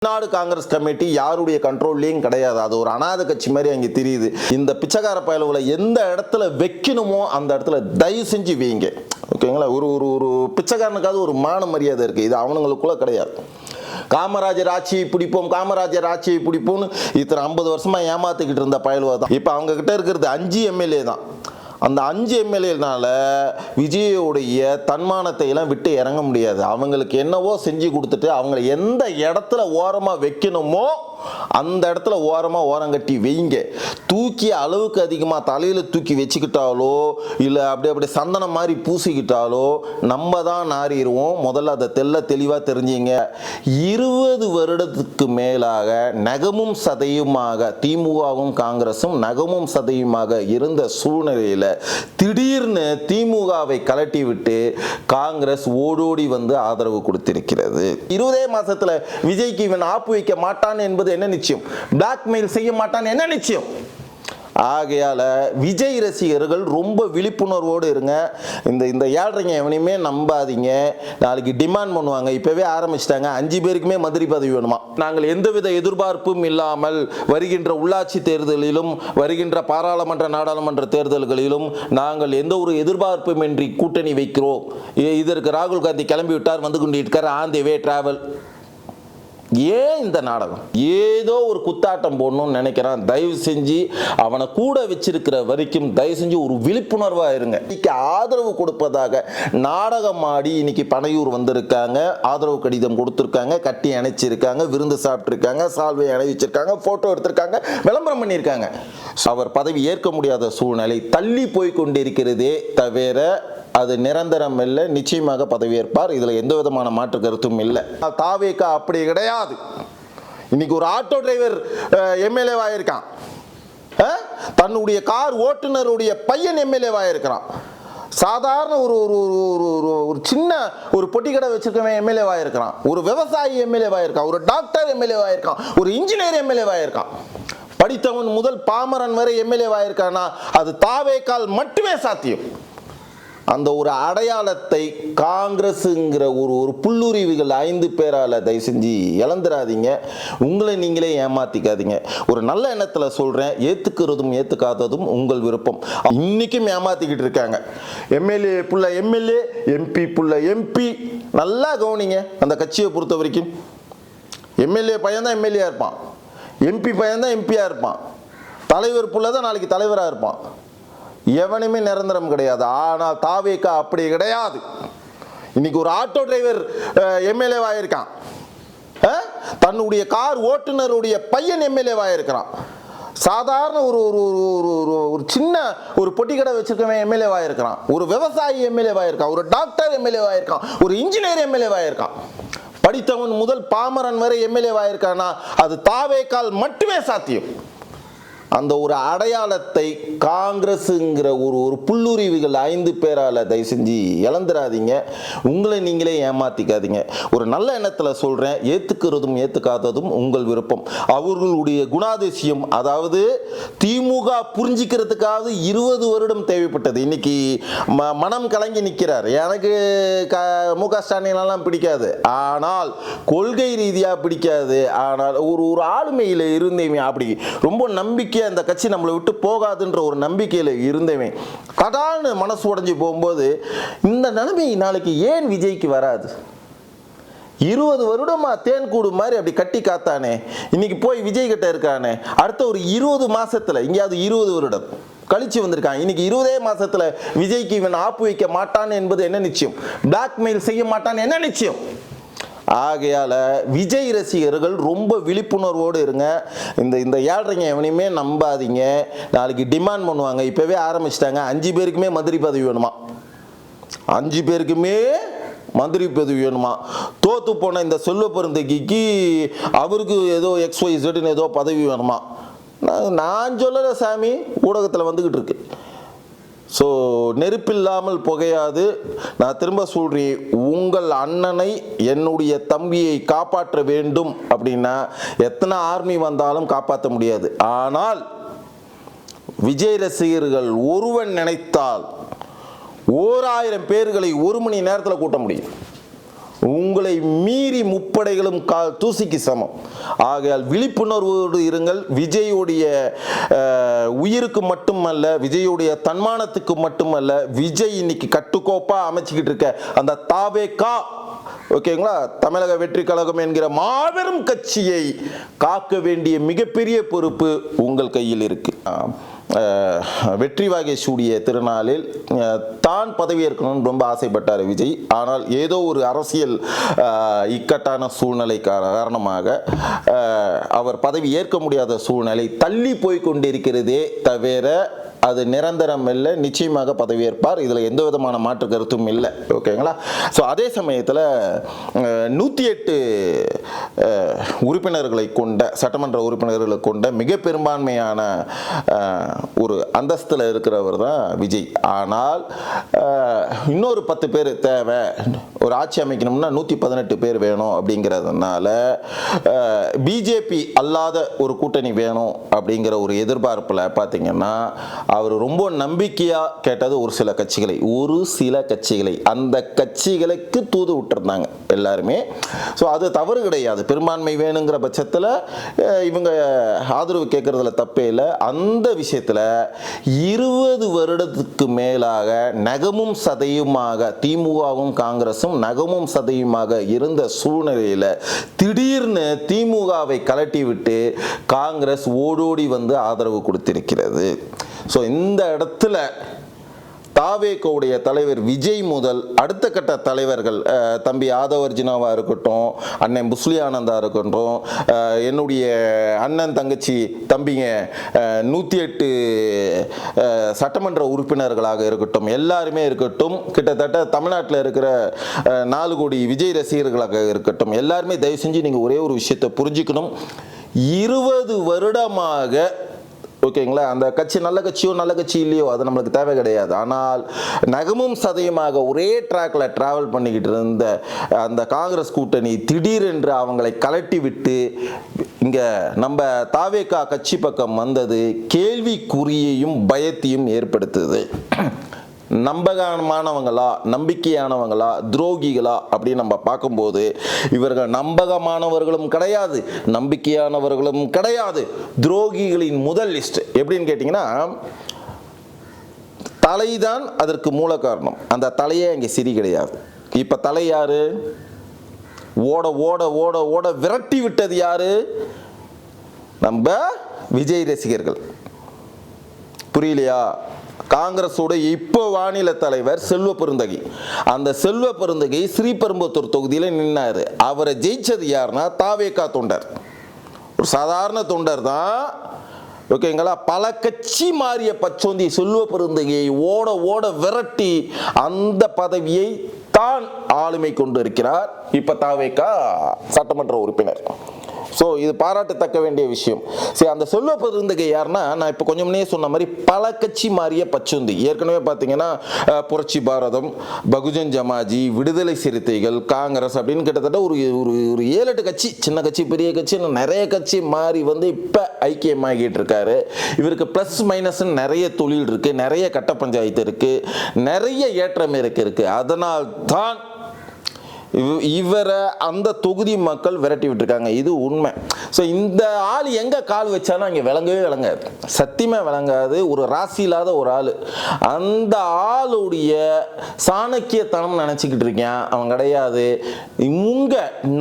Tamil Nadu Congress committee யாருடைய கண்ட்ரோல்லையும் கிடையாது. அது ஒரு அநாத கட்சி மாதிரி அங்கே தெரியுது. இந்த பிச்சைக்கார பயலுகளை எந்த இடத்துல வைக்கணுமோ அந்த இடத்துல தயவு செஞ்சு வைங்க. ஓகேங்களா? ஒரு ஒரு ஒரு பிச்சைக்காரனுக்காவது ஒரு மான மரியாதை இருக்குது. இது அவனுங்களுக்குள்ள கிடையாது. காமராஜர் ஆட்சியை பிடிப்போம், காமராஜர் ஆட்சியை பிடிப்போம்னு இத்தனை 50 வருஷமா ஏமாத்திக்கிட்டு இருந்த பயலுவா தான். இப்போ அவங்க கிட்ட இருக்கிறது 5 எம்எல்ஏ தான். அந்த 5 எம்எல்ஏனால விஜயோடைய தன்மானத்தை எல்லாம் விட்டு இறங்க முடியாது. அவங்களுக்கு என்னவோ செஞ்சு கொடுத்துட்டு அவங்களை எந்த இடத்துல ஓரமாக வைக்கணுமோ அந்த இடத்துல ஓரங்கட்டி வைங்க. தூக்கி அளவுக்கு அதிகமாக தலையில் தூக்கி வச்சுக்கிட்டாலோ இல்லை அப்படி சந்தனம் மாதிரி பூசிக்கிட்டாலோ நம்ம தான் நாறிடுவோம். முதல்ல அதை தெளிவாக தெரிஞ்சிங்க. 20 வருடத்துக்கு மேலாக நகமும் சதையுமாக திமுகவும் காங்கிரஸும் நகமும் சதையுமாக இருந்த சூழ்நிலையில் திடீர்னு திமுகவை கலட்டி விட்டு காங்கிரஸ் ஓடோடி வந்து ஆதரவு கொடுத்திருக்கிறது. 20 மாசத்துல விஜய்க்கு இவன் ஆப்பு வைக்க மாட்டான் என்பது என்ன நிச்சயம்? பிளாக்மெயில் செய்ய மாட்டான் என்ன நிச்சயம்? ஆகையால விஜய் ரசிகர்கள் ரொம்ப விழிப்புணர்வோடு இருங்க. இந்த ஏழ்றைங்க எவனையுமே நம்பாதீங்க. நாளைக்கு டிமாண்ட் பண்ணுவாங்க. இப்பவே ஆரம்பிச்சிட்டாங்க. 5 பேருக்குமே மந்திரி பதவி வேணுமா. நாங்கள் எந்தவித எதிர்பார்ப்பும் இல்லாமல் வருகின்ற உள்ளாட்சி தேர்தலிலும் வருகின்ற பாராளுமன்ற நாடாளுமன்ற தேர்தல்களிலும் நாங்கள் எந்த ஒரு எதிர்பார்ப்பும் இன்றி கூட்டணி வைக்கிறோம். இதற்கு ராகுல் காந்தி கிளம்பி விட்டார், வந்து கொண்டிருக்கார், ஆன் தி வே டிராவல். ஏன் இந்த நாடகம்? ஏதோ ஒரு குத்தாட்டம் போடணும்னு நினைக்கிறான். தயவு செஞ்சு அவனை கூட வச்சிருக்கிற வரைக்கும் தயவு செஞ்சு ஒரு விழிப்புணர்வா இருங்க. இன்னைக்கு ஆதரவு கொடுப்பதாக நாடகம் ஆடி இன்னைக்கு பனையூர் வந்திருக்காங்க, ஆதரவு கடிதம் கொடுத்துருக்காங்க, கட்டி அணைச்சிருக்காங்க, விருந்து சாப்பிட்டுருக்காங்க, சால்வை அணைவிச்சிருக்காங்க, போட்டோ எடுத்திருக்காங்க, விளம்பரம் பண்ணியிருக்காங்க. அவர் பதவி ஏற்க முடியாத சூழ்நிலை தள்ளி போய் கொண்டிருக்கிறதே தவிர அது நிரந்தரம் இல்லை. நிச்சயமாக பதவியேற்பார். இதுல எந்த விதமான மாற்று கருத்தும் இல்லை. தாவேகா அப்படி கிடையாது. இன்னைக்கு ஒரு ஆட்டோ டிரைவர் எம்எல்ஏவாயிருக்கான். தன்னுடைய கார் ஓட்டுநருடைய பையன் எம்எல்ஏவாயிருக்கிறான். சாதாரண ஒரு சின்ன ஒரு பொட்டி கடை வச்சிருக்கவன் எம்எல்ஏவாயிருக்கிறான். ஒரு விவசாயி எம்எல்ஏவாயிருக்கான். ஒரு டாக்டர் எம்எல்ஏவாயிருக்கான். ஒரு இன்ஜினியர் எம்எல்ஏவாயிருக்கான். படித்தவன் முதல் பாமரன் வரை எம்எல்ஏவாயிருக்கானா அது தாவேகால் மட்டுமே சாத்தியம். அந்த ஒரு அடையாளத்தை காங்கிரஸுங்கிற ஒரு புல்லுரிவுகள் 5 பேரால தயவு செஞ்சு இழந்துடாதீங்க. உங்களை நீங்களே ஏமாத்திக்காதீங்க. ஒரு நல்ல எண்ணத்துல சொல்றேன். ஏத்துக்கிறதும் ஏத்துக்காததும் உங்கள் விருப்பம். இன்னைக்கும் ஏமாத்திக்கிட்டு இருக்காங்க. எம்எல்ஏ புள்ள எம்எல்ஏ, எம்பி புள்ள எம்பி. நல்லா கவனிங்க. அந்த கட்சியை பொறுத்த வரைக்கும் எம்எல்ஏ பையன் தான் எம்எல்ஏ இருப்பான், எம்பி பையன் தான் எம்பியா இருப்பான், தலைவர் புள்ள தான் நாளைக்கு தலைவரா இருப்பான். எவனுமே நிரந்தரம் கிடையாது. ஆனால் தாவேகா அப்படி கிடையாது. இன்னைக்கு ஒரு ஆட்டோ டிரைவர் எம்எல்ஏவாயிருக்கான். தன்னுடைய கார் ஓட்டுநருடைய பையன் எம்எல்ஏவாயிருக்கிறான். சாதாரண ஒரு சின்ன ஒரு பொட்டி கடை வச்சிருக்கவன் எம்எல்ஏவாயிருக்கிறான். ஒரு விவசாயி எம்எல்ஏவாயிருக்கான். ஒரு டாக்டர் எம்எல்ஏவாயிருக்கான். ஒரு இன்ஜினியர் எம்எல்ஏவாயிருக்கான். படித்தவன் முதல் பாமரன் வரை எம்எல்ஏவாயிருக்கானா அது தாவேகால் மட்டுமே சாத்தியம். அந்த ஒரு அடையாளத்தை காங்கிரஸுங்கிற ஒரு புல்லுரிவுகள் 5 பேரால தயவு செஞ்சு இழந்துடாதீங்க. உங்களை நீங்களே ஏமாத்திக்காதீங்க. ஒரு நல்ல எண்ணத்துல சொல்றேன். ஏத்துக்கிறதும் ஏத்துக்காததும் உங்கள் விருப்பம். அவர்களுடைய குணாதிசயம், அதாவது திமுக புரிஞ்சிக்கிறதுக்காவது 20 வருடம் தேவைப்பட்டது. இன்னைக்கு மனம் கலங்கி நிற்கிறார். எனக்கு முக ஸ்டாலின் பிடிக்காது, ஆனால் கொள்கை ரீதியா பிடிக்காது. ஆனால் ஒரு ஆளுமையில இருந்தேன். அப்படி ரொம்ப நம்பிக்கை அந்த கட்சி நம்மளை விட்டு போகாதுன்ற ஒரு நம்பிக்கையில இருந்தவன் கடான்னு மனசு உடைஞ்சு போகும்போது இந்த நிலைமை நாளைக்கு ஏன் விஜய்க்கு வராது? 20 வருடமா தேன்கூடு மாதிரி அப்படி கட்டி காத்தானே, இன்னைக்கு போய் விஜய் கிட்ட இருக்கானே. அடுத்த ஒரு 20 மாசத்துல இங்கேயாவது 20 வருடம் கழிச்சு வந்திருக்கான். இன்னைக்கு 20 மாசத்துல விஜய்க்கு இவன் ஆப்பு வைக்க மாட்டான் என்பது என்ன நிச்சயம்? பிளாக்மெயில் செய்ய மாட்டான் என்ன நிச்சயம்? ஆகையால விஜய் ரசிகர்கள் ரொம்ப விழிப்புணர்வோடு இருங்க. இந்த ஏழ்றைங்க எவனையுமே நம்பாதீங்க. நாளைக்கு டிமாண்ட் பண்ணுவாங்க. இப்பவே ஆரம்பிச்சிட்டாங்க. 5 பேருக்குமே மந்திரி பதவி வேணுமா. 5 பேருக்குமே மந்திரி பதவி வேணுமா. தோத்து போன இந்த செல்வ பெருந்தகைக்கு அவருக்கு ஏதோ XYZ ஏதோ பதவி வேணுமா. நான் சொல்லல சாமி, ஊடகத்தில் வந்துகிட்டு இருக்கு. ஸோ நெருப்பில்லாமல் புகையாது. நான் திரும்ப சொல்றேன், உங்கள் அண்ணனை என்னுடைய தம்பியை காப்பாற்ற வேண்டும் அப்படின்னா எத்தனை ஆர்மி வந்தாலும் காப்பாற்ற முடியாது. ஆனால் விஜய் ரசிகர்கள் ஒருவன் நினைத்தால் 1000 பேர்களை 1 மணி நேரத்தில் கூட்ட முடியும். உங்கள் உங்களை மீறி முப்படைகளும் கால் தூசிக்கு சமம். ஆகையால் விழிப்புணர்வோடு இருங்கள். விஜயுடைய உயிருக்கு மட்டுமல்ல, விஜயுடைய தன்மானத்துக்கு மட்டுமல்ல, விஜய் இன்னைக்கு கட்டுக்கோப்பா அமைச்சுக்கிட்டு இருக்க அந்த தாவேகா, ஓகேங்களா, தமிழக வெற்றி கழகம் என்கிற மாபெரும் கட்சியை காக்க வேண்டிய மிகப்பெரிய பொறுப்பு உங்கள் கையில் இருக்கு. வெற்றி வாகை சூடிய திருநாளில் தான் பதவியேற்கணும்னு ரொம்ப ஆசைப்பட்டார் விஜய். ஆனால் ஏதோ ஒரு அரசியல் இக்கட்டான சூழ்நிலை காரணமாக அவர் பதவி ஏற்க முடியாத சூழ்நிலை தள்ளி போய் கொண்டிருக்கிறதே தவிர அது நிரந்தரம் இல்லை. நிச்சயமாக பதவியேற்பார், இதில் எந்த விதமான மாற்று கருத்தும் இல்லை. ஓகேங்களா. ஸோ அதே சமயத்தில் 108 உறுப்பினர்களை கொண்ட சட்டமன்ற உறுப்பினர்களை கொண்ட மிக பெரும்பான்மையான ஒரு அந்தஸ்தில் இருக்கிறவர் தான் விஜய். ஆனால் இன்னொரு 10 பேர் தேவை, ஒரு ஆட்சி அமைக்கணும்னா 118 பேர் வேணும் அப்படிங்கிறதுனால பிஜேபி அல்லாத ஒரு கூட்டணி வேணும் அப்படிங்கிற ஒரு எதிர்பார்ப்பில் பார்த்தீங்கன்னா அவர் ரொம்ப நம்பிக்கையாக கேட்டது ஒரு சில கட்சிகளை அந்த கட்சிகளுக்கு தூது விட்டுருந்தாங்க எல்லாருமே. ஸோ அது தவறு கிடையாது. பெரும்பான்மை வேணுங்கிற பட்சத்தில் இவங்க ஆதரவு கேட்கறதுல தப்பே இல்லை. அந்த விஷயத்தில் 20 வருடத்துக்கு மேலாக நகமும் சதையுமாக திமுகவும் காங்கிரஸும் நகமும் சதையுமாக இருந்த சூழ்நிலையில் திடீர்னு திமுகவை கலட்டி விட்டு காங்கிரஸ் ஓடோடி வந்து ஆதரவு கொடுத்திருக்கிறது. ஸோ இந்த இடத்துல தாவேகோவுடைய தலைவர் விஜய் முதல் அடுத்த கட்ட தலைவர்கள் தம்பி ஆதவர்ஜினாவாக இருக்கட்டும், அண்ணன் புஸ்லி ஆனந்தா இருக்கட்டும், என்னுடைய அண்ணன் தங்கச்சி தம்பிங்க 108 சட்டமன்ற உறுப்பினர்களாக இருக்கட்டும், எல்லாருமே இருக்கட்டும், கிட்டத்தட்ட தமிழ்நாட்டில் இருக்கிற 4 கோடி விஜய் ரசிகர்களாக இருக்கட்டும், எல்லாருமே தயவு செஞ்சு நீங்கள் ஒரே ஒரு விஷயத்தை புரிஞ்சுக்கணும். 20 வருடமாக, ஓகேங்களா, அந்த கட்சி நல்ல கட்சியோ நல்ல கட்சி இல்லையோ அது நம்மளுக்கு தேவை கிடையாது. ஆனால் நகமும் சதையுமாக ஒரே ட்ராக்ல டிராவல் பண்ணிக்கிட்டு இருந்த அந்த காங்கிரஸ் கூட்டணி திடீரென்று அவங்களை கலட்டி விட்டு இங்கே நம்ம தாவேகா கட்சி பக்கம் வந்தது கேள்விக்குறியையும் பயத்தையும் ஏற்படுத்துது. நம்பகமானவங்களா, நம்பிக்கையானவங்களா, துரோகிகளா அப்படின்னு நம்ம பார்க்கும்போது இவர்கள் நம்பகமானவர்களும் கிடையாது, நம்பிக்கையானவர்களும் கிடையாது. துரோகிகளின் முதல் லிஸ்ட் எப்படின்னு கேட்டிங்கன்னா, தலைதான் அதற்கு மூல காரணம். அந்த தலையே இங்கே சரி கிடையாது. இப்போ தலை யாரு? ஓட ஓட ஓட ஓட விரட்டி விட்டது யாரு? நம்ம விஜய் ரசிகர்கள். புரியலையா? காங்கிரஸோட இப்போ மாநில தலைவர் செல்வ பெருந்தகை. அந்த செல்வ பெருந்தகை ஸ்ரீபெரும்புத்தூர் தொகுதியில் நின்னாரு. அவரை ஜெயிச்சது யாருன்னா தாவேகா தொண்டர், ஒரு சாதாரண தொண்டர் தான். ஓகேங்களா. பல கட்சி மாறிய பச்சோந்தி செல்வ பெருந்தகையை ஓட ஓட விரட்டி அந்த பதவியை தான் ஆளுமை கொண்டு இருக்கிறார் இப்ப தாவேகா சட்டமன்ற உறுப்பினர். ஸோ இது பாராட்டத்தக்க வேண்டிய விஷயம். சரி, அந்த செல்வ பெருந்தகை யாருன்னா, நான் இப்போ கொஞ்சம் முன்னே சொன்ன மாதிரி பல கட்சி மாறிய பச்சோந்தி. ஏற்கனவே பார்த்தீங்கன்னா புரட்சி பாரதம், பகுஜன் ஜமாஜி, விடுதலை சிறுத்தைகள், காங்கிரஸ் அப்படின்னு கிட்டத்தட்ட ஒரு 7-8 கட்சி, சின்ன கட்சி பெரிய கட்சி, நிறைய கட்சி மாறி வந்து இப்போ ஐக்கியமாகிட்டு இருக்காரு. இவருக்கு ப்ளஸ் மைனஸ் நிறைய தொழில் இருக்கு, நிறைய கட்ட பஞ்சாயத்து இருக்கு, நிறைய ஏற்றம் இருக்கு. அதனால் தான் இவரை அந்த தொகுதி மக்கள் விரட்டி விட்டுருக்காங்க. இது உண்மை. ஸோ இந்த ஆள் எங்கே கால் வச்சாலும் அங்கே விளங்கவே விளங்காது, சத்தியமாக விளங்காது. ஒரு ராசி இல்லாத ஒரு ஆள். அந்த ஆளுடைய சாணக்கியத்தனம் நினச்சிக்கிட்டு இருக்கேன், அவன் கிடையாது.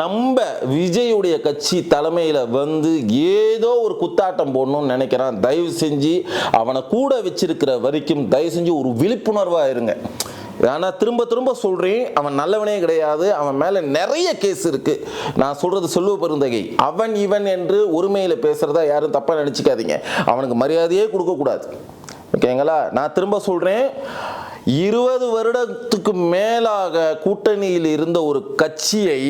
நம்ம விஜயுடைய கட்சி தலைமையில் வந்து ஏதோ ஒரு குத்தாட்டம் போடணும்னு நினைக்கிறான். தயவு செஞ்சு அவனை கூட வச்சிருக்கிற வரைக்கும் தயவு செஞ்சு ஒரு விழிப்புணர்வாக இருங்க. ஆனால் திரும்ப திரும்ப சொல்கிறேன், அவன் நல்லவனே கிடையாது. அவன் மேலே நிறைய கேஸ் இருக்குது. நான் சொல்கிறது செல்வ பெருந்தகை. அவன் இவன் என்று ஒருமையில் பேசுகிறதா யாரும் தப்பாக நினச்சிக்காதீங்க. அவனுக்கு மரியாதையே கொடுக்கக்கூடாது. ஓகேங்களா. நான் திரும்ப சொல்கிறேன், 20 வருடத்துக்கு மேலாக கூட்டணியில் இருந்த ஒரு கட்சியை,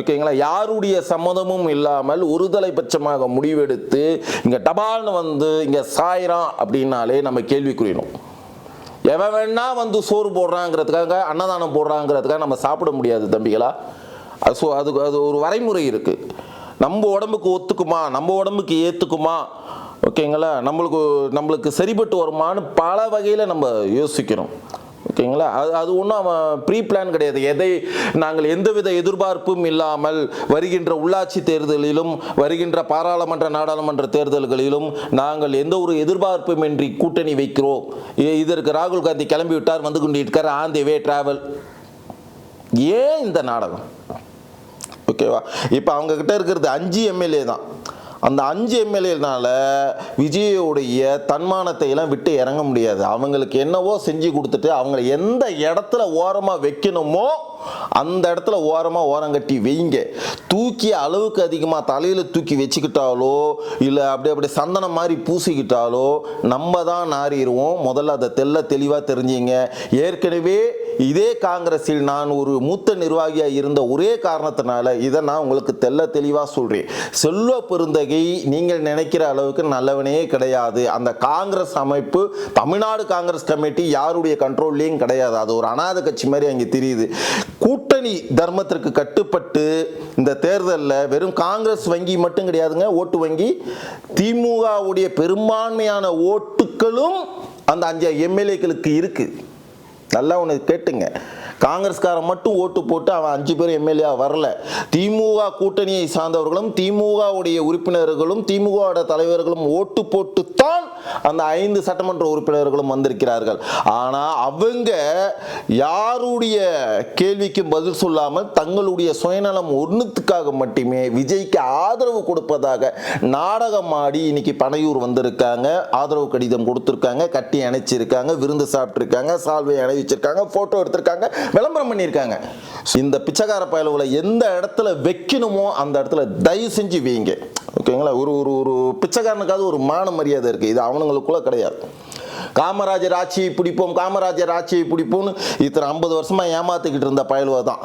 ஓகேங்களா, யாருடைய சம்மதமும் இல்லாமல் ஒருதலை பட்சமாக முடிவெடுத்து இங்கே டபால்னு வந்து இங்கே சாயிறான் அப்படின்னாலே நம்ம கேள்விக்குறியணும். எவன் வேணா வந்து சோறு போடுறாங்கிறதுக்காக, அன்னதானம் போடுறாங்கிறதுக்காக நம்ம சாப்பிட முடியாது தம்பிகளா. அதுக்கு அது ஒரு வரைமுறை இருக்குது. நம்ம உடம்புக்கு ஒத்துக்குமா, நம்ம உடம்புக்கு ஏற்றுக்குமா, ஓகேங்களா, நம்மளுக்கு சரிபட்டு வருமானு பல வகையில் நம்ம யோசிக்கணும். ஓகேங்களா? அது ஒன்றும் அவன் ப்ரீ பிளான் கிடையாது. நாங்கள் எந்தவித எதிர்பார்ப்பும் இல்லாமல் வருகின்ற உள்ளாட்சி தேர்தலிலும் வருகின்ற பாராளுமன்ற நாடாளுமன்ற தேர்தல்களிலும் நாங்கள் எந்த ஒரு எதிர்பார்ப்பும் இன்றி கூட்டணி வைக்கிறோம். இதற்கு ராகுல் காந்தி கிளம்பி விட்டார், வந்து கொண்டிருக்கார், ஆன் தி வே டிராவல். ஏன் இந்த நாடகம்? ஓகேவா? இப்போ அவங்க கிட்ட இருக்கிறது 5 எம்எல்ஏ தான். அந்த 5 எம்எல்ஏனால விஜயோடைய தன்மானத்தை எல்லாம் விட்டு இறங்க முடியாது. அவங்களுக்கு என்னவோ செஞ்சு கொடுத்துட்டு அவங்கள எந்த இடத்துல ஓரமாக வைக்கணுமோ அந்த இடத்துல ஓரங்கட்டி வைங்க. தூக்கி அளவுக்கு அதிகமாக தலையில் தூக்கி வச்சுக்கிட்டாலோ இல்லை அப்படி சந்தனம் மாதிரி பூசிக்கிட்டாலோ நம்ம தான் நாறிடுவோம். முதல்ல அதை தெளிவாக தெரிஞ்சிங்க. ஏற்கனவே இதே காங்கிரஸில் நான் ஒரு மூத்த நிர்வாகியாக இருந்த ஒரே காரணத்தினால இதை நான் உங்களுக்கு தெளிவாக சொல்கிறேன். செல்வ பெருந்தகை நீங்கள் நினைக்கிற அளவுக்கு நல்லவனே கிடையாது. அந்த காங்கிரஸ் அமைப்பு, தமிழ்நாடு காங்கிரஸ் கமிட்டி யாருடைய கண்ட்ரோல்லையும் கிடையாது. அது ஒரு அநாத கட்சி மாதிரி அங்கே தெரியுது. கூட்டணி தர்மத்திற்கு கட்டுப்பட்டு இந்த தேர்தலில் வெறும் காங்கிரஸ் வங்கி மட்டும் கிடையாதுங்க, ஓட்டு வங்கி. திமுகவுடைய பெரும்பான்மையான ஓட்டுகளும் அந்த 5 எம்எல்ஏக்களுக்கு இருக்கு. நல்லா ஒன்று கேட்டுங்க. காங்கிரஸ்காரன் மட்டும் ஓட்டு போட்டு அவன் 5 பேர் எம்எல்ஏ வரல. திமுக கூட்டணியை சார்ந்தவர்களும் திமுகவுடைய உறுப்பினர்களும் திமுக தலைவர்களும் ஓட்டு போட்டுத்தான் அந்த 5 சட்டமன்ற உறுப்பினர்களும் வந்திருக்கிறார்கள். ஆனால் அவங்க யாருடைய கேள்விக்கும் பதில் சொல்லாமல் தங்களுடைய சுயநலம் ஒன்றுத்துக்காக மட்டுமே விஜய்க்கு ஆதரவு கொடுப்பதாக நாடகம் ஆடி இன்னைக்கு பனையூர் வந்திருக்காங்க. ஆதரவு கடிதம் கொடுத்துருக்காங்க, கட்டி அணைச்சிருக்காங்க, விருந்து சாப்பிட்டுருக்காங்க, சால்வை அணைவிச்சிருக்காங்க, போட்டோ எடுத்திருக்காங்க, விளம்பரம் பண்ணியிருக்காங்க. இந்த பிச்சைக்கார பயலுகளை எந்த இடத்துல வைக்கணுமோ அந்த இடத்துல தயவு செஞ்சு வைங்க. ஓகேங்களா? ஒரு பிச்சைக்காரனுக்காவது ஒரு மான மரியாதை இருக்குது. இது அவனுங்களுக்குள்ள கிடையாது. காமராஜர் ஆட்சியை பிடிப்போம், காமராஜர் ஆட்சியை பிடிப்போம்னு இத்தனை 50 வருஷமா ஏமாத்திக்கிட்டு இருந்த பயலுவை தான்